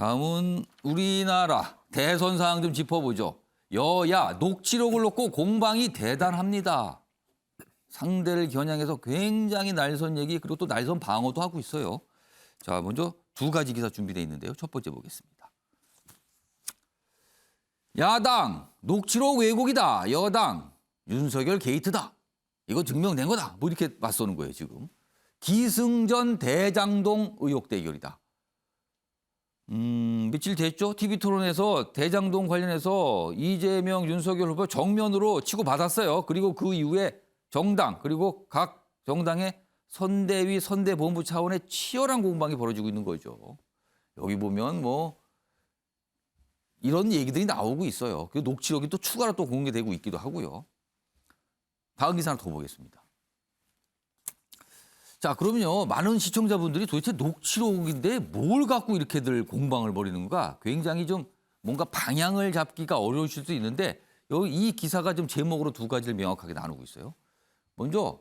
다음은 우리나라 대선 사항 좀 짚어보죠. 여야 녹취록을 놓고 공방이 대단합니다. 상대를 겨냥해서 굉장히 날선 얘기 그리고 또 날선 방어도 하고 있어요. 자, 먼저 두 가지 기사 준비되어 있는데요. 첫 번째 보겠습니다. 야당 녹취록 왜곡이다. 여당 윤석열 게이트다. 이거 증명된 거다. 뭐 이렇게 맞서는 거예요, 지금. 기승전 대장동 의혹 대결이다. 며칠 됐죠? TV토론에서 대장동 관련해서 이재명, 윤석열 후보 정면으로 치고받았어요. 그리고 그 이후에 정당 그리고 각 정당의 선대위, 선대본부 차원의 치열한 공방이 벌어지고 있는 거죠. 여기 보면 뭐 이런 얘기들이 나오고 있어요. 그 녹취록이 또 추가로 또 공개되고 있기도 하고요. 다음 기사 하나 더 보겠습니다. 자, 그러면요. 많은 시청자분들이 도대체 녹취록인데 뭘 갖고 이렇게들 공방을 벌이는가 굉장히 좀 뭔가 방향을 잡기가 어려우실 수 있는데 여기 이 기사가 좀 제목으로 두 가지를 명확하게 나누고 있어요. 먼저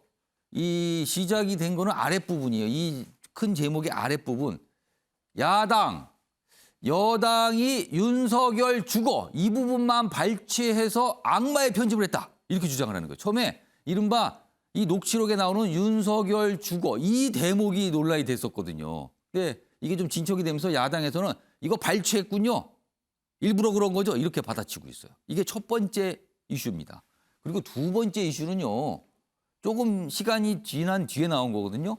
이 시작이 된 거는 아랫부분이에요. 이 큰 제목의 아랫부분. 야당, 여당이 윤석열 죽어 이 부분만 발췌해서 악마의 편집을 했다. 이렇게 주장을 하는 거예요. 처음에 이른바 이 녹취록에 나오는 윤석열 죽어 이 대목이 논란이 됐었거든요. 근데 이게 좀 진척이 되면서 야당에서는 이거 발췌했군요. 일부러 그런 거죠. 이렇게 받아치고 있어요. 이게 첫 번째 이슈입니다. 그리고 두 번째 이슈는요. 조금 시간이 지난 뒤에 나온 거거든요.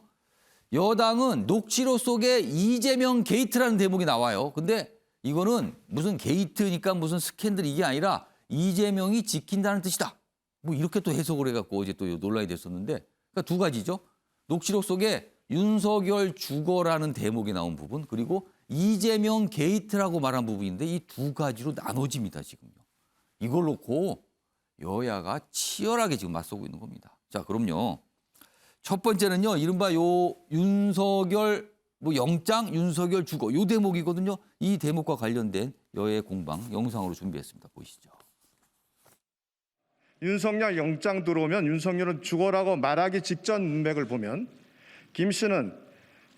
여당은 녹취록 속에 이재명 게이트라는 대목이 나와요. 근데 이거는 무슨 게이트니까 무슨 스캔들 이게 아니라 이재명이 지킨다는 뜻이다. 뭐 이렇게 또 해석을 해갖고 어제 또 논란이 됐었는데 그러니까 두 가지죠. 녹취록 속에 윤석열 죽어라는 대목이 나온 부분 그리고 이재명 게이트라고 말한 부분인데 이 두 가지로 나눠집니다. 지금요. 이걸 놓고 여야가 치열하게 지금 맞서고 있는 겁니다. 자, 그럼요. 첫 번째는요. 이른바 요 윤석열 뭐 영장 윤석열 죽어 요 대목이거든요. 이 대목과 관련된 여야의 공방 영상으로 준비했습니다. 보시죠. 윤석열 영장 들어오면 윤석열은 죽어라고 말하기 직전 문맥을 보면 김 씨는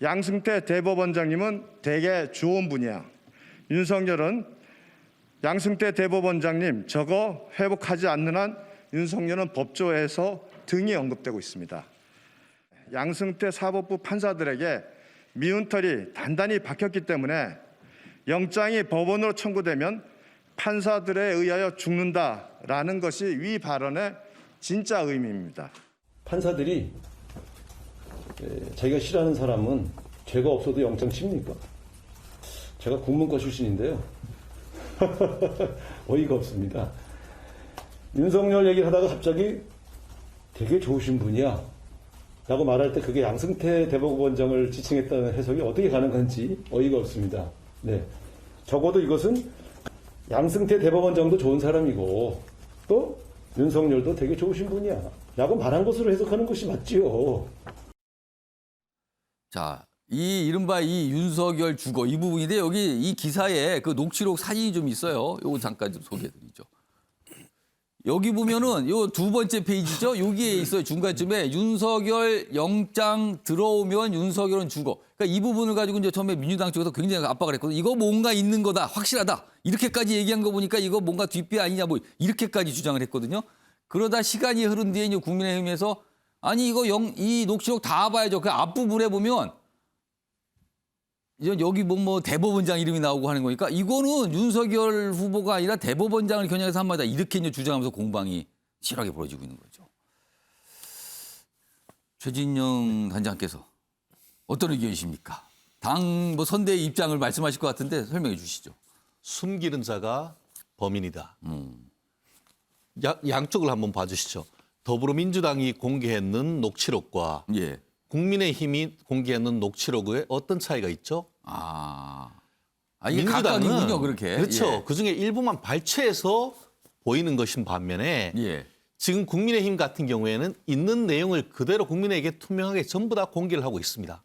양승태 대법원장님은 되게 좋은 분이야. 윤석열은 양승태 대법원장님 저거 회복하지 않는 한 윤석열은 법조에서 등이 언급되고 있습니다. 양승태 사법부 판사들에게 미운 털이 단단히 박혔기 때문에 영장이 법원으로 청구되면 판사들에 의하여 죽는다라는 것이 위 발언의 진짜 의미입니다. 판사들이 자기가 싫어하는 사람은 죄가 없어도 영장 칩니까? 제가 국문과 출신인데요. 어이가 없습니다. 윤석열 얘기를 하다가 갑자기 되게 좋으신 분이야 라고 말할 때 그게 양승태 대법원장을 지칭했다는 해석이 어떻게 가능한지 어이가 없습니다. 네, 적어도 이것은 양승태 대법원장도 좋은 사람이고 또 윤석열도 되게 좋으신 분이야 라고 말한 것으로 해석하는 것이 맞지요. 자, 이 이른바 이 윤석열 죽어 이 부분인데 여기 이 기사에 그 녹취록 사진이 좀 있어요. 요거 잠깐 좀 소개해드리죠. 여기 보면은 요 두 번째 페이지죠. 여기에 있어요. 중간쯤에 윤석열 영장 들어오면 윤석열은 죽어. 그러니까 이 부분을 가지고 이제 처음에 민주당 쪽에서 굉장히 압박을 했거든요. 이거 뭔가 있는 거다. 확실하다. 이렇게까지 얘기한 거 보니까 이거 뭔가 뒷배 아니냐 뭐 이렇게까지 주장을 했거든요. 그러다 시간이 흐른 뒤에 이제 국민의힘에서 아니 이거 이 녹취록 다 봐야죠. 그 앞부분에 보면 여기 뭐 대법원장 이름이 나오고 하는 거니까 이거는 윤석열 후보가 아니라 대법원장을 겨냥해서 한 말이다. 이렇게 이제 주장하면서 공방이 치열하게 벌어지고 있는 거죠. 최진영 단장께서 어떤 의견이십니까? 당 뭐 선대의 입장을 말씀하실 것 같은데 설명해 주시죠. 숨기는 자가 범인이다. 양쪽을 한번 봐주시죠. 더불어민주당이 공개했는 녹취록과 예. 국민의힘이 공개했는 녹취록에 어떤 차이가 있죠? 이게 각각이군요, 그렇게. 그렇죠. 예. 그중에 일부만 발췌해서 보이는 것인 반면에 예. 지금 국민의힘 같은 경우에는 있는 내용을 그대로 국민에게 투명하게 전부 다 공개를 하고 있습니다.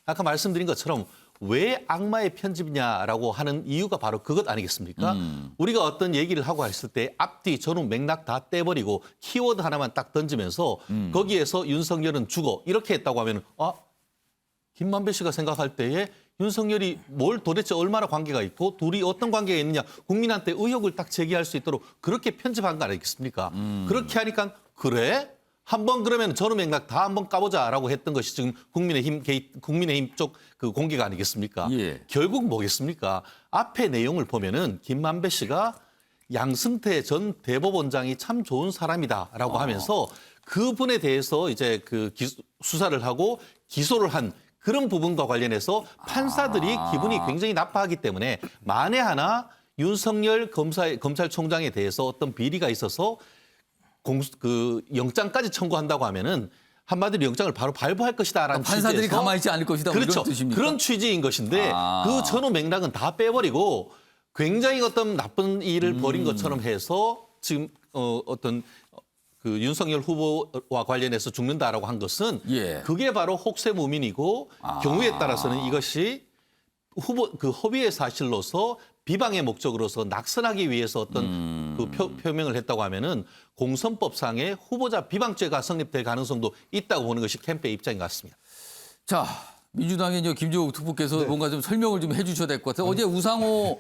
아까 말씀드린 것처럼 왜 악마의 편집이냐라고 하는 이유가 바로 그것 아니겠습니까? 우리가 어떤 얘기를 하고 했을 때 앞뒤 전후 맥락 다 떼버리고 키워드 하나만 딱 던지면서 거기에서 윤석열은 죽어 이렇게 했다고 하면 김만배 씨가 생각할 때에 윤석열이 뭘 도대체 얼마나 관계가 있고 둘이 어떤 관계가 있느냐 국민한테 의혹을 딱 제기할 수 있도록 그렇게 편집한 거 아니겠습니까? 그렇게 하니까 그래? 한번 그러면 전후 맥락 다 한번 까보자라고 했던 것이 지금 국민의힘 쪽 그 공개가 아니겠습니까? 예. 결국 뭐겠습니까? 앞에 내용을 보면은 김만배 씨가 양승태 전 대법원장이 참 좋은 사람이다라고 하면서 그분에 대해서 이제 그 수사를 하고 기소를 한 그런 부분과 관련해서 판사들이 기분이 굉장히 나빠하기 때문에 만에 하나 윤석열 검찰총장에 대해서 어떤 비리가 있어서 그 영장까지 청구한다고 하면은 한마디로 영장을 바로 발부할 것이다라는 판사들이 취지에서 가만히 있지 않을 것이다. 뭐 그렇죠. 이런 뜻입니까? 그런 취지인 것인데 그 전후 맥락은 다 빼버리고 굉장히 어떤 나쁜 일을 벌인 것처럼 해서 지금 어떤 그 윤석열 후보와 관련해서 죽는다라고 한 것은 예. 그게 바로 혹세무민이고 경우에 따라서는 이것이 후보 그 허위의 사실로서 비방의 목적으로서 낙선하기 위해서 어떤 그 표명을 했다고 하면은 공선법상의 후보자 비방죄가 성립될 가능성도 있다고 보는 것이 캠프의 입장인 것 같습니다. 자, 민주당의 이제 김종욱 특보께서 뭔가 좀 설명을 좀 해주셔야 될 것 같아요. 어제 우상호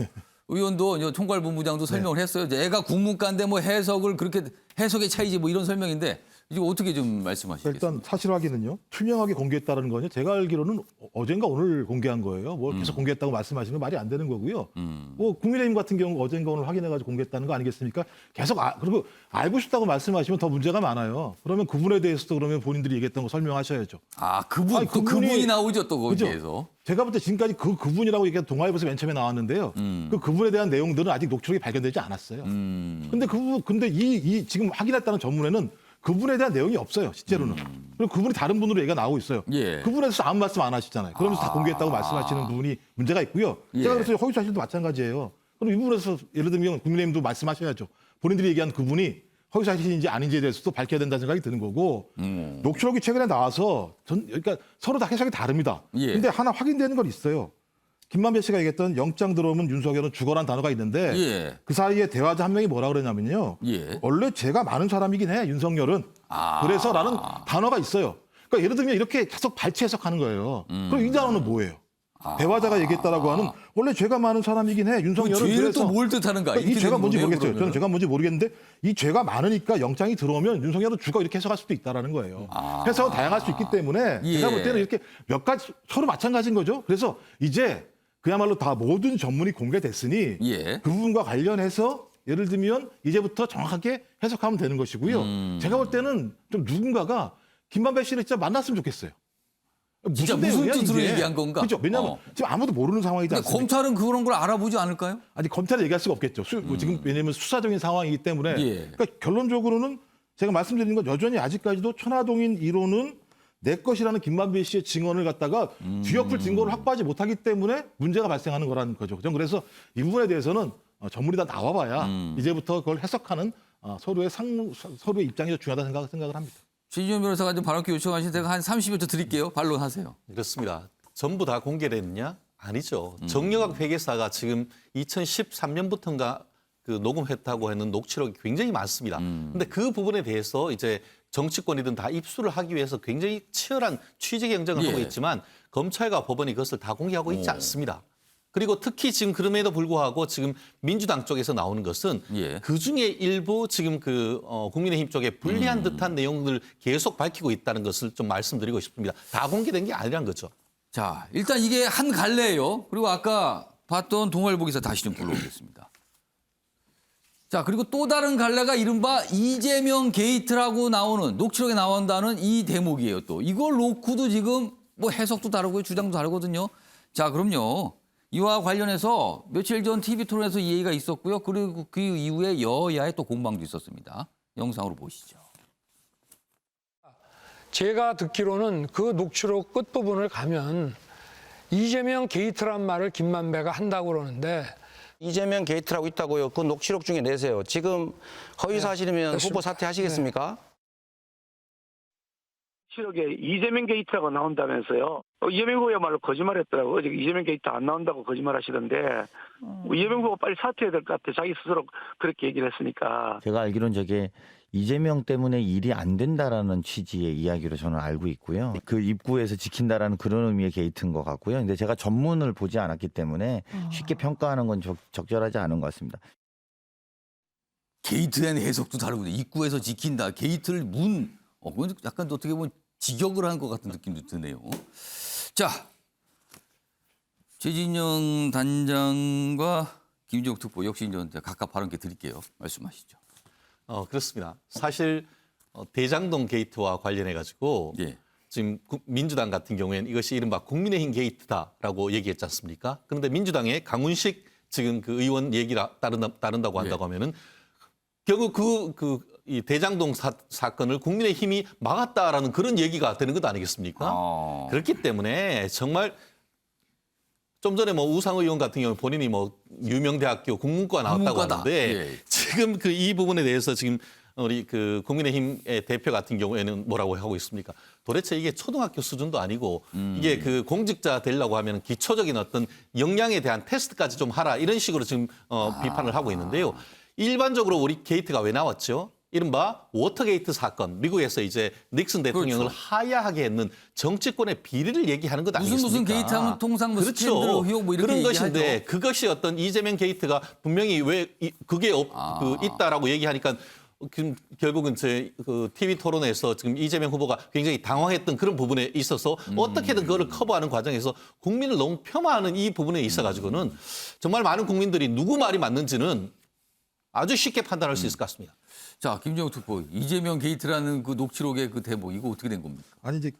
의원도 이제 총괄본부장도 설명을 했어요. 이제 애가 국문과인데 뭐 해석을 그렇게 해석의 차이지 뭐 이런 설명인데 이거 어떻게 좀 말씀하시겠습니까? 일단 사실 확인은요. 투명하게 공개했다는 거는 제가 알기로는 어젠가 오늘 공개한 거예요. 뭐 계속 공개했다고 말씀하시는 건 말이 안 되는 거고요. 뭐 국민의힘 같은 경우 어젠가 오늘 확인해가지고 공개했다는 거 아니겠습니까? 계속 그리고 알고 싶다고 말씀하시면 더 문제가 많아요. 그러면 그분에 대해서도 그러면 본인들이 얘기했던 거 설명하셔야죠. 아, 그분 아니, 또 그분이 나오죠 또 거기에서. 제가 볼 때 지금까지 그분이라고 얘기한 동아일보에서 맨 처음에 나왔는데요. 그분에 대한 내용들은 아직 녹취록이 발견되지 않았어요. 근데 이 지금 확인했다는 전문에는 그분에 대한 내용이 없어요, 실제로는. 그리고 그분이 다른 분으로 얘기가 나오고 있어요. 예. 그분에 대해서 아무 말씀 안 하시잖아요. 그러면서 다 공개했다고 말씀하시는 부분이 문제가 있고요. 예. 제가 그래서 허위 사실도 마찬가지예요. 그럼 이 부분에서 예를 들면 국민의힘도 말씀하셔야죠. 본인들이 얘기한 그분이 허위 사실인지 아닌지에 대해서도 밝혀야 된다는 생각이 드는 거고 녹취록이 최근에 나와서 그러니까 서로 다 해석이 다릅니다. 예. 근데 하나 확인되는 건 있어요. 김만배 씨가 얘기했던 영장 들어오면 윤석열은 죽어란 단어가 있는데 예. 그 사이에 대화자 한 명이 뭐라 그러냐면요. 예. 원래 죄가 많은 사람이긴 해, 윤석열은. 그래서라는 단어가 있어요. 그러니까 예를 들면 이렇게 계속 발췌 해석하는 거예요. 그럼 이 단어는 뭐예요? 대화자가 얘기했다라고 하는 원래 죄가 많은 사람이긴 해, 윤석열은. 죄는 그래서 또 뭘 뜻하는가? 이 죄가 뭔지 거네요, 모르겠어요. 그러면은. 저는 죄가 뭔지 모르겠는데 이 죄가 많으니까 영장이 들어오면 윤석열은 죽어 이렇게 해석할 수도 있다라는 거예요. 해석은 다양할 수 있기 때문에 예. 제가 볼 때는 이렇게 몇 가지 서로 마찬가지인 거죠. 그래서 이제 그야말로 다 모든 전문이 공개됐으니 예. 그 부분과 관련해서 예를 들면 이제부터 정확하게 해석하면 되는 것이고요. 제가 볼 때는 좀 누군가가 김만배 씨를 진짜 만났으면 좋겠어요. 진짜 무슨 내용이야, 뜻으로 이게? 얘기한 건가? 그렇죠. 왜냐하면 지금 아무도 모르는 상황이지 근데 않습니까? 검찰은 그런 걸 알아보지 않을까요? 아니 검찰은 얘기할 수가 없겠죠. 지금 왜냐하면 수사적인 상황이기 때문에. 예. 그러니까 결론적으로는 제가 말씀드린 건 여전히 아직까지도 천화동인 1호는 내 것이라는 김만배 씨의 증언을 갖다가 뒤엎을 증거를 확보하지 못하기 때문에 문제가 발생하는 거라는 거죠. 저는 그래서 이 부분에 대해서는 전문이 다 나와봐야 이제부터 그걸 해석하는 서로의 입장이 중요하다고 생각을 합니다. 최지원 변호사가 좀 발언기 요청하신 제가 한 30여 초 드릴게요. 반론하세요. 그렇습니다. 전부 다 공개됐느냐? 아니죠. 정영학 회계사가 지금 2013년부터인가 그 녹음했다고 하는 녹취록이 굉장히 많습니다. 근데 그 부분에 대해서 이제 정치권이든 다 입수를 하기 위해서 굉장히 치열한 취재 경쟁을 하고 예. 있지만 검찰과 법원이 그것을 다 공개하고 있지 않습니다. 그리고 특히 지금 그럼에도 불구하고 지금 민주당 쪽에서 나오는 것은 예. 그중에 일부 지금 그 국민의힘 쪽에 불리한 듯한 내용들을 계속 밝히고 있다는 것을 좀 말씀드리고 싶습니다. 다 공개된 게 아니란 거죠. 자, 일단 이게 한 갈래예요. 그리고 아까 봤던 동아일보 기사 다시 좀 불러오겠습니다. 자, 그리고 또 다른 갈래가 이른바 이재명 게이트라고 나오는 녹취록에 나온다는 이 대목이에요. 또 이걸 놓고도 지금 뭐 해석도 다르고 주장도 다르거든요. 자, 그럼요. 이와 관련해서 며칠 전 TV 토론에서 이 얘기가 있었고요. 그리고 그 이후에 여야의 또 공방도 있었습니다. 영상으로 보시죠. 제가 듣기로는 그 녹취록 끝부분을 가면 이재명 게이트란 말을 김만배가 한다고 그러는데 이재명 게이트라고 있다고요. 그 녹취록 중에 내세요. 지금 허위 사실이면 됐습니다. 후보 사퇴하시겠습니까? 녹취록에 이재명 게이트라고 나온다면서요. 이재명 후보야말로 거짓말했더라고요. 어제 이재명 게이트 안 나온다고 거짓말하시던데 이재명 후보 빨리 사퇴해야 될 것 같아. 자기 스스로 그렇게 얘기를 했으니까. 제가 알기로는 저게 이재명 때문에 일이 안 된다라는 취지의 이야기로 저는 알고 있고요. 그 입구에서 지킨다라는 그런 의미의 게이트인 것 같고요. 근데 제가 전문을 보지 않았기 때문에 쉽게 평가하는 건 적절하지 않은 것 같습니다. 게이트에 대한 해석도 다르거든요. 입구에서 지킨다. 게이트를 그건 약간 어떻게 보면 직역을 한 것 같은 느낌도 드네요. 자, 최진영 단장과 김정욱 특보 역시 이제 각각 발언 드릴게요. 말씀하시죠. 그렇습니다. 사실 대장동 게이트와 관련해 가지고 예. 지금 민주당 같은 경우에는 이것이 이른바 국민의힘 게이트다라고 얘기했지 않습니까? 그런데 민주당의 강훈식 지금 그 의원 얘기라 따른다고 한다고 하면은 결국 이 대장동 사건을 국민의힘이 막았다라는 그런 얘기가 되는 것 아니겠습니까? 그렇기 때문에 정말 좀 전에 뭐 우상 의원 같은 경우 본인이 뭐 유명대학교 국문과 나왔다고 국문과다. 하는데 예. 지금 이 부분에 대해서 지금 우리 그 국민의힘의 대표 같은 경우에는 뭐라고 하고 있습니까? 도대체 이게 초등학교 수준도 아니고 이게 그 공직자 되려고 하면 기초적인 어떤 역량에 대한 테스트까지 좀 하라 이런 식으로 지금 비판을 하고 있는데요. 일반적으로 우리 게이트가 왜 나왔죠? 이른바 워터게이트 사건, 미국에서 이제 닉슨 대통령을 그렇죠. 하야하게 했는 정치권의 비리를 얘기하는 것 아니겠습니까? 무슨 게이트하면 통상 뭐 그렇죠. 스캔들 의혹 뭐 이렇게 그런 얘기하죠. 것인데 그것이 어떤 이재명 게이트가 분명히 왜 그게 있다라고 얘기하니까 결국은 그 TV 토론에서 지금 이재명 후보가 굉장히 당황했던 그런 부분에 있어서 어떻게든 그거를 커버하는 과정에서 국민을 너무 폄하하는 이 부분에 있어가지고는 정말 많은 국민들이 누구 말이 맞는지는 아주 쉽게 판단할 수 있을 것 같습니다. 자, 김정욱 특보 이재명 게이트라는 그 녹취록의 그 대목 이거 어떻게 된 겁니까? 아니 이제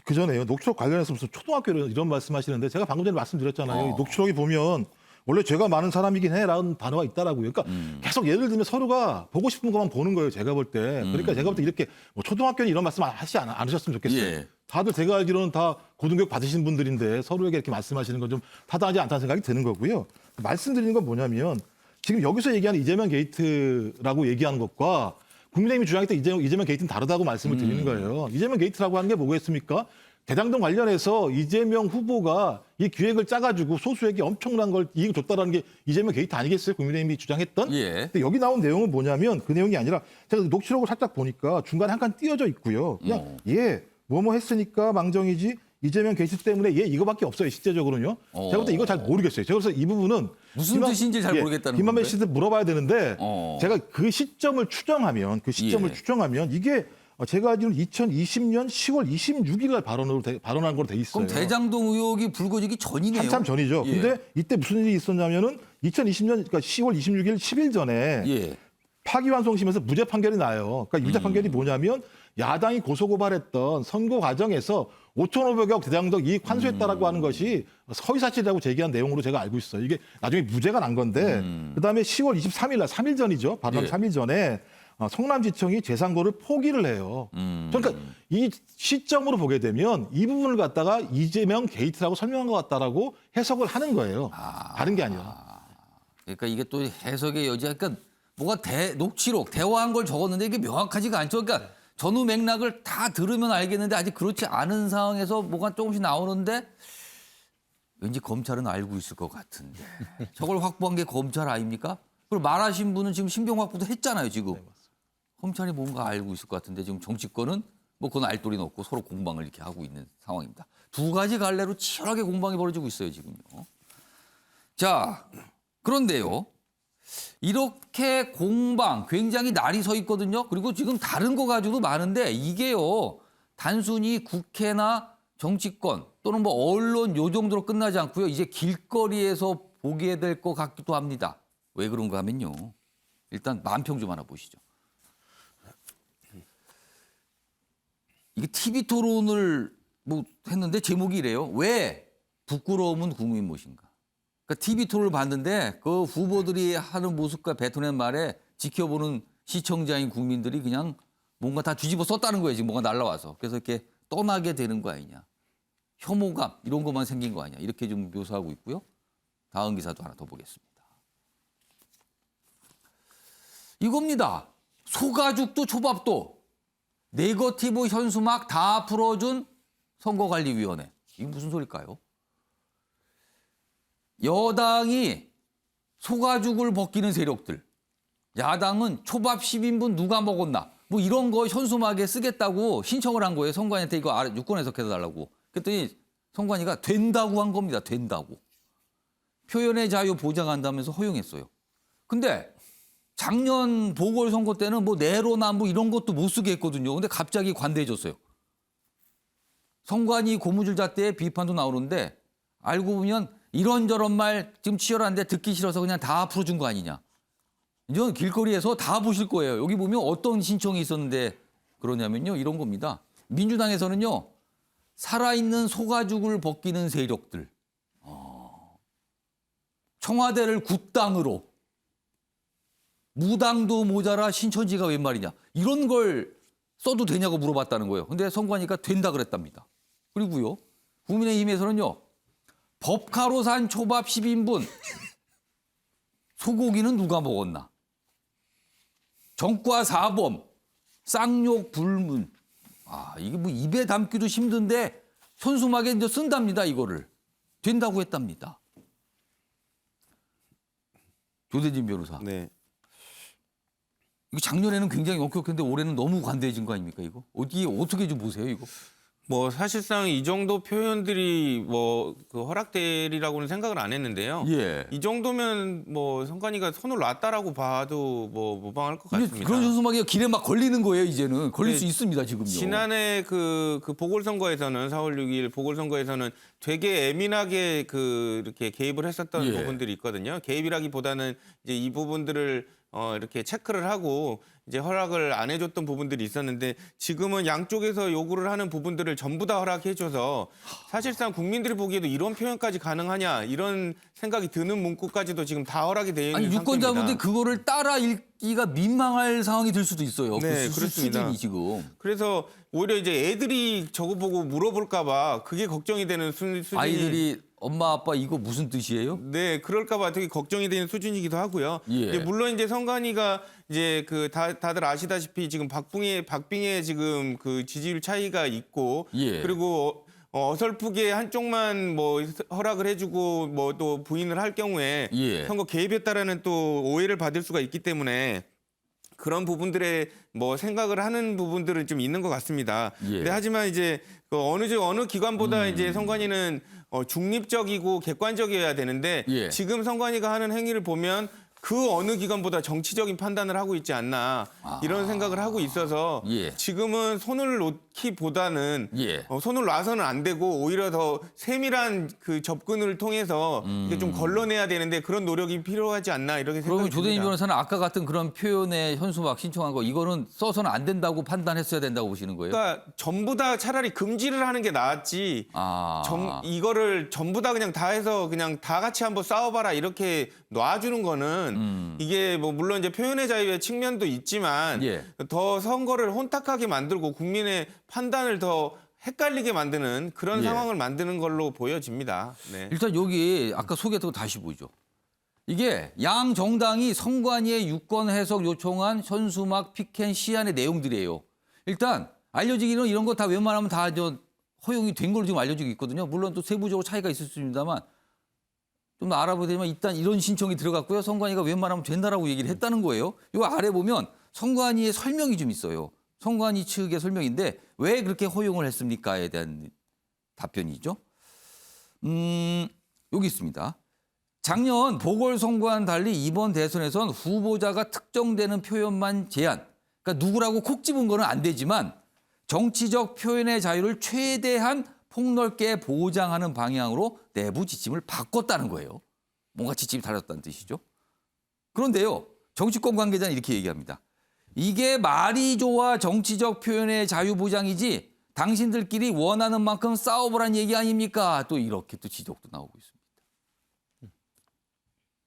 그 전에요. 녹취록 관련해서 무슨 초등학교 이런 말씀하시는데 제가 방금 전에 말씀드렸잖아요. 이 녹취록이 보면 원래 죄가 많은 사람이긴 해라는 단어가 있다라고요. 그러니까 계속 예를 들면 서로가 보고 싶은 것만 보는 거예요. 제가 볼 때. 그러니까 제가 볼 때 이렇게 뭐 초등학교는 이런 말씀 하시지 않으셨으면 좋겠어요. 예. 다들 제가 알기로는 다 고등교육 받으신 분들인데 서로에게 이렇게 말씀하시는 건 좀 타당하지 않다는 생각이 드는 거고요. 말씀드리는 건 뭐냐면 지금 여기서 얘기하는 이재명 게이트라고 얘기하는 것과 국민의힘이 주장했던 이재명 게이트는 다르다고 말씀을 드리는 거예요. 이재명 게이트라고 하는 게 뭐겠습니까? 대장동 관련해서 이재명 후보가 이 기획을 짜가지고 소수에게 엄청난 걸 이익을 줬다라는 게 이재명 게이트 아니겠어요? 국민의힘이 주장했던. 예. 근데 여기 나온 내용은 뭐냐면 그 내용이 아니라 제가 녹취록을 살짝 보니까 중간에 한 칸 띄어져 있고요. 그냥 뭐뭐 했으니까 망정이지 이재명 게이트 때문에 이거밖에 없어요. 실제적으로는요. 제가 볼 때 이거 잘 모르겠어요. 제가 그래서 이 부분은 무슨 뜻인지 잘 모르겠다는 김만배 건데? 씨한테 물어봐야 되는데 제가 그 시점을 추정하면 이게 제가 알기로는 2020년 10월 26일 날 발언한 걸로 돼 있어요. 그럼 대장동 의혹이 불거지기 전이네요. 한참 전이죠. 예. 근데 이때 무슨 일이 있었냐면은 2020년 그러니까 10월 26일 10일 전에 예. 파기환송심에서 무죄 판결이 나요. 그러니까 무죄 판결이 뭐냐면 야당이 고소고발했던 선고 과정에서 5,500억 대장동 이익 환수했다라고 하는 것이 허위사실이라고 제기한 내용으로 제가 알고 있어요. 이게 나중에 무죄가 난 건데 그다음에 10월 23일 날 3일 전이죠. 바로 예. 3일 전에 성남지청이 재산고를 포기를 해요. 그러니까 이 시점으로 보게 되면 이 부분을 갖다가 이재명 게이트라고 설명한 것 같다라고 해석을 하는 거예요. 다른 게 아니라. 그러니까 이게 또 해석의 여지가 그러니까 뭐가 녹취록 대화한 걸 적었는데 이게 명확하지가 않죠. 그러니까 전후 맥락을 다 들으면 알겠는데 아직 그렇지 않은 상황에서 뭐가 조금씩 나오는데 왠지 검찰은 알고 있을 것 같은데 저걸 확보한 게 검찰 아닙니까? 그리고 말하신 분은 지금 신병 확보도 했잖아요. 지금 검찰이 뭔가 알고 있을 것 같은데 지금 정치권은 뭐 그건 알도리는 없고 서로 공방을 이렇게 하고 있는 상황입니다. 두 가지 갈래로 치열하게 공방이 벌어지고 있어요. 지금요. 자, 그런데요. 이렇게 공방 굉장히 날이 서 있거든요. 그리고 지금 다른 거 가지고도 많은데 이게요. 단순히 국회나 정치권 또는 뭐 언론 요 정도로 끝나지 않고요. 이제 길거리에서 보게 될 것 같기도 합니다. 왜 그런가 하면요. 일단 만평 좀 하나 보시죠. 이게 TV 토론을 뭐 했는데 제목이 이래요. 왜 부끄러움은 국민 몫인가? 그러니까 TV 토론을 봤는데 그 후보들이 하는 모습과 뱉어낸 말에 지켜보는 시청자인 국민들이 그냥 뭔가 다 뒤집어 썼다는 거예요. 지금 뭔가 날라와서. 그래서 이렇게 떠나게 되는 거 아니냐. 혐오감 이런 것만 생긴 거 아니냐. 이렇게 좀 묘사하고 있고요. 다음 기사도 하나 더 보겠습니다. 이겁니다. 소가죽도 초밥도 네거티브 현수막 다 풀어준 선거관리위원회. 이게 무슨 소릴까요? 여당이 소가죽을 벗기는 세력들. 야당은 초밥 10인분 누가 먹었나. 뭐 이런 거 현수막에 쓰겠다고 신청을 한 거예요. 선관위한테 이거 유권 해석해서 달라고. 그랬더니 선관위가 된다고 한 겁니다. 된다고. 표현의 자유 보장한다면서 허용했어요. 근데 작년 보궐선거 때는 뭐 내로나 뭐 이런 것도 못 쓰게 했거든요. 근데 갑자기 관대해졌어요. 선관위 고무줄자 때에 비판도 나오는데 알고 보면 이런저런 말 지금 치열한데 듣기 싫어서 그냥 다 풀어준 거 아니냐. 이건 길거리에서 다 보실 거예요. 여기 보면 어떤 신청이 있었는데 그러냐면요. 이런 겁니다. 민주당에서는요. 살아있는 소가죽을 벗기는 세력들. 청와대를 굿당으로. 무당도 모자라 신천지가 웬 말이냐. 이런 걸 써도 되냐고 물어봤다는 거예요. 근데 선관위가 된다 그랬답니다. 그리고요. 국민의힘에서는요. 법카로 산 초밥 10인분. 소고기는 누가 먹었나. 정과 사범. 쌍욕 불문. 이게 뭐 입에 담기도 힘든데 현수막에 이제 쓴답니다. 이거를. 된다고 했답니다. 조대진 변호사. 네. 이거 작년에는 굉장히 엄격했는데 올해는 너무 관대해진 거 아닙니까 이거? 어떻게 좀 보세요 이거? 뭐 사실상 이 정도 표현들이 뭐 그 허락되리라고는 생각을 안 했는데요. 예. 이 정도면 뭐 선관위가 손을 놨다라고 봐도 뭐 무방할 것 근데 같습니다. 그런 현수막이 길에 막 걸리는 거예요 이제는. 걸릴 네, 수 있습니다 지금요. 지난해 그 보궐선거에서는 4월 6일 보궐선거에서는 되게 예민하게 이렇게 개입을 했었던 예. 부분들이 있거든요. 개입이라기보다는 이제 이 부분들을 이렇게 체크를 하고 이제 허락을 안 해줬던 부분들이 있었는데 지금은 양쪽에서 요구를 하는 부분들을 전부 다 허락해줘서 사실상 국민들이 보기에도 이런 표현까지 가능하냐 이런 생각이 드는 문구까지도 지금 다 허락이 되어 있는 아니 상태입니다. 유권자분들 그거를 따라 읽기가 민망할 상황이 될 수도 있어요. 네, 그 그렇습니다. 수준이 지금. 그래서 오히려 이제 애들이 저거 보고 물어볼까 봐 그게 걱정이 되는 수준이 아이들이 엄마 아빠 이거 무슨 뜻이에요? 네, 그럴까 봐 되게 걱정이 되는 수준이기도 하고요. 예. 이제 물론 이제 선관위가 이제 다들 아시다시피 지금 박빙의 지금 그 지지율 차이가 있고 예. 그리고 어설프게 한쪽만 뭐 허락을 해주고 뭐 또 부인을 할 경우에 예. 선거 개입했다라는 또 오해를 받을 수가 있기 때문에 그런 부분들에 뭐 생각을 하는 부분들은 좀 있는 것 같습니다. 예. 근데 하지만 이제 어느 기관보다 이제 선관위는 중립적이고 객관적이어야 되는데 예. 지금 선관위가 하는 행위를 보면 그 어느 기관보다 정치적인 판단을 하고 있지 않나 이런 생각을 하고 있어서 예. 지금은 손을 놓기보다는 예. 손을 놔서는 안 되고 오히려 더 세밀한 그 접근을 통해서 이게 좀 걸러내야 되는데 그런 노력이 필요하지 않나 이렇게 그러면 생각이 조대인 듭니다. 변호사는 아까 같은 그런 표현의 현수막 신청한 거 이거는 써서는 안 된다고 판단했어야 된다고 보시는 거예요? 그러니까 전부 다 차라리 금지를 하는 게 낫지. 이거를 전부 다 그냥 다 해서 그냥 다 같이 한번 싸워봐라 이렇게 놔주는 거는 이게 뭐 물론 이제 표현의 자유의 측면도 있지만 예. 더 선거를 혼탁하게 만들고 국민의 판단을 더 헷갈리게 만드는 그런 예. 상황을 만드는 걸로 보여집니다. 네. 일단 여기 아까 소개했던 거 다시 보죠. 이게 양 정당이 선관위의 유권 해석 요청한 현수막 피켓 시안의 내용들이에요. 일단 알려지기는 이런 거 다 웬만하면 다 허용이 된 걸로 지금 알려지고 있거든요. 물론 또 세부적으로 차이가 있을 수 있습니다만 좀 더 알아보게 되면 일단 이런 신청이 들어갔고요. 선관위가 웬만하면 된다라고 얘기를 했다는 거예요. 이 아래 보면 선관위의 설명이 좀 있어요. 선관위 측의 설명인데 왜 그렇게 허용을 했습니까에 대한 답변이죠. 여기 있습니다. 작년 보궐선거와는 달리 이번 대선에선 후보자가 특정되는 표현만 제한. 그러니까 누구라고 콕 집은 거는 안 되지만 정치적 표현의 자유를 최대한 폭넓게 보장하는 방향으로 내부 지침을 바꿨다는 거예요. 뭔가 지침이 달라졌다는 뜻이죠. 그런데요. 정치권 관계자는 이렇게 얘기합니다. 이게 말이 좋아 정치적 표현의 자유 보장이지 당신들끼리 원하는 만큼 싸워보란 얘기 아닙니까? 또 이렇게 또 지적도 나오고 있습니다.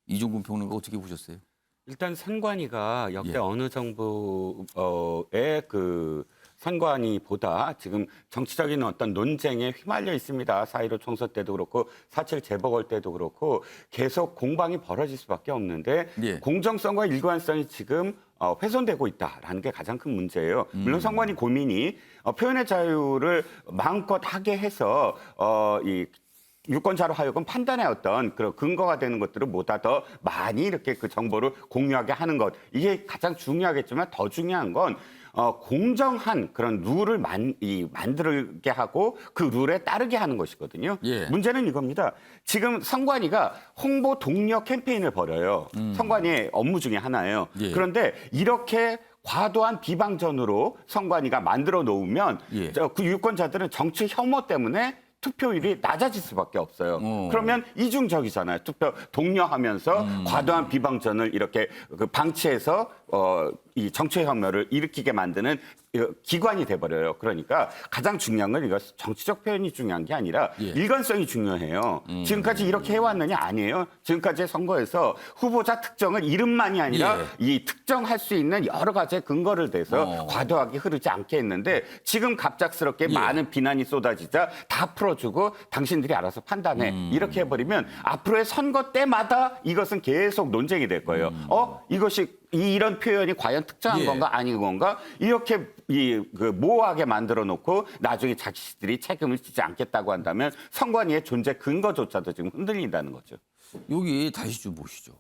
이종근 평론가 어떻게 보셨어요? 일단 선관위가 역대 예. 어느 정부의 그 선관위보다 지금 정치적인 어떤 논쟁에 휘말려 있습니다. 4.15 총선 때도 그렇고 4.7 재보궐 때도 그렇고 계속 공방이 벌어질 수밖에 없는데 예. 공정성과 일관성이 지금 훼손되고 있다라는 게 가장 큰 문제예요. 물론 선관위 고민이 표현의 자유를 마음껏 하게 해서 이 유권자로 하여금 판단의 어떤 그런 근거가 되는 것들을 보다 더 많이 이렇게 그 정보를 공유하게 하는 것 이게 가장 중요하겠지만 더 중요한 건 공정한 그런 룰을 만들게 하고 그 룰에 따르게 하는 것이거든요. 예. 문제는 이겁니다. 지금 선관위가 홍보 독려 캠페인을 벌여요. 선관위의 업무 중에 하나예요. 예. 그런데 이렇게 과도한 비방전으로 선관위가 만들어 놓으면 예. 그 유권자들은 정치 혐오 때문에 투표율이 낮아질 수밖에 없어요. 그러면 이중적이잖아요. 투표 독려하면서 과도한 비방전을 이렇게 방치해서 이 정치 혐오를 일으키게 만드는 기관이 돼버려요. 그러니까 가장 중요한 건 이거 정치적 표현이 중요한 게 아니라 예. 일관성이 중요해요. 지금까지 이렇게 해왔느냐? 아니에요. 지금까지 선거에서 후보자 특정을 이름만이 아니라 예. 이 특정할 수 있는 여러 가지의 근거를 대서 과도하게 흐르지 않게 했는데 지금 갑작스럽게 예. 많은 비난이 쏟아지자 다 풀어주고 당신들이 알아서 판단해. 이렇게 해버리면 앞으로의 선거 때마다 이것은 계속 논쟁이 될 거예요. 이것이 이런 표현이 과연 특정한 예. 건가 아닌 건가 이렇게 모호하게 만들어 놓고 나중에 자기들이 책임을 지지 않겠다고 한다면 선관위의 존재 근거조차도 지금 흔들린다는 거죠. 여기 다시 좀 보시죠.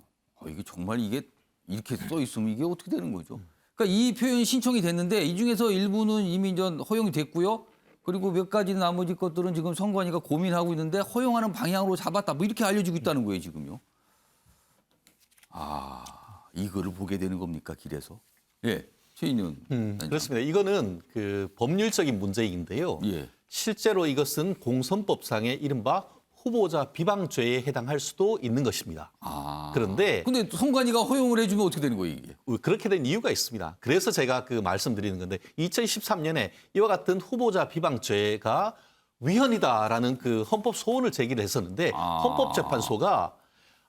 이게 정말 이게 이렇게 써 있으면 이게 어떻게 되는 거죠? 그러니까 이 표현 신청이 됐는데 이 중에서 일부는 이미 전 허용이 됐고요. 그리고 몇 가지 나머지 것들은 지금 선관위가 고민하고 있는데 허용하는 방향으로 잡았다. 뭐 이렇게 알려지고 있다는 거예요, 지금요. 이거를 보게 되는 겁니까, 길에서? 예, 최인현. 그렇습니다. 이거는 그 법률적인 문제인데요. 예. 실제로 이것은 공선법상의 이른바 후보자 비방죄에 해당할 수도 있는 것입니다. 그런데 근데 선관위가 허용을 해주면 어떻게 되는 거예요, 이게? 그렇게 된 이유가 있습니다. 그래서 제가 그 말씀드리는 건데 2013년에 이와 같은 후보자 비방죄가 위헌이다라는 그 헌법 소원을 제기를 했었는데 헌법재판소가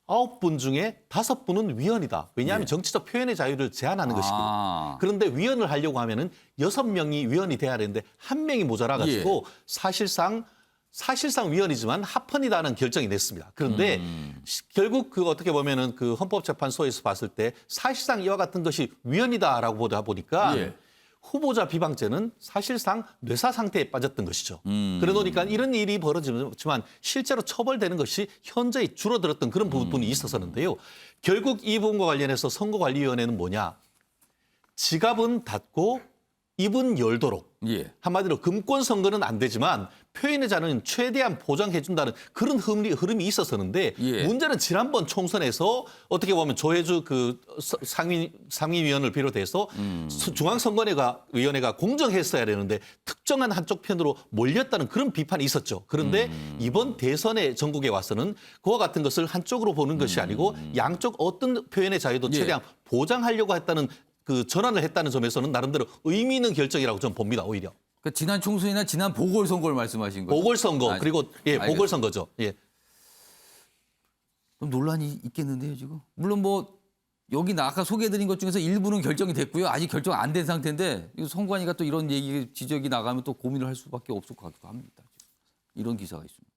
9분 중에 5분은 위헌이다. 왜냐하면 정치적 표현의 자유를 제한하는 것이거든요. 그런데 위헌을 하려고 하면은 6명이 위헌이 돼야 되는데 1명이 모자라가지고 사실상 위헌이지만 합헌이다는 결정이 냈습니다. 그런데 결국 그 어떻게 보면은 그 헌법재판소에서 봤을 때 사실상 이와 같은 것이 위헌이다라고 보다 보니까 후보자 비방죄는 사실상 뇌사 상태에 빠졌던 것이죠. 그러다 이런 일이 벌어지지만 실제로 처벌되는 것이 현저히 줄어들었던 그런 부분이 있었었는데요. 결국 이 부분과 관련해서 선거관리위원회는 뭐냐. 지갑은 닫고 입은 열도록. 한마디로 금권 선거는 안 되지만 표현의 자유는 최대한 보장해준다는 그런 흐름이 있었었는데 문제는 지난번 총선에서 어떻게 보면 조혜주 그 상임위원을 비롯해서 중앙선거위원회가 공정했어야 되는데 특정한 한쪽 편으로 몰렸다는 그런 비판이 있었죠. 그런데 이번 대선의 전국에 와서는 그와 같은 것을 한쪽으로 보는 것이 아니고 양쪽 어떤 표현의 자유도 최대한 보장하려고 했다는 그 전환을 했다는 점에서는 나름대로 의미 있는 결정이라고 저는 봅니다. 오히려. 그러니까 지난 총선이나 지난 보궐선거를 말씀하신 거죠? 보궐선거 그리고 보궐선거죠. 예. 그럼 논란이 있겠는데요, 지금? 물론 뭐 여기 아까 소개해드린 것 중에서 일부는 결정이 됐고요. 아직 결정 안 된 상태인데 선관위가 또 이런 얘기 지적이 나가면 또 고민을 할 수밖에 없을 것 같기도 합니다. 이런 기사가 있습니다.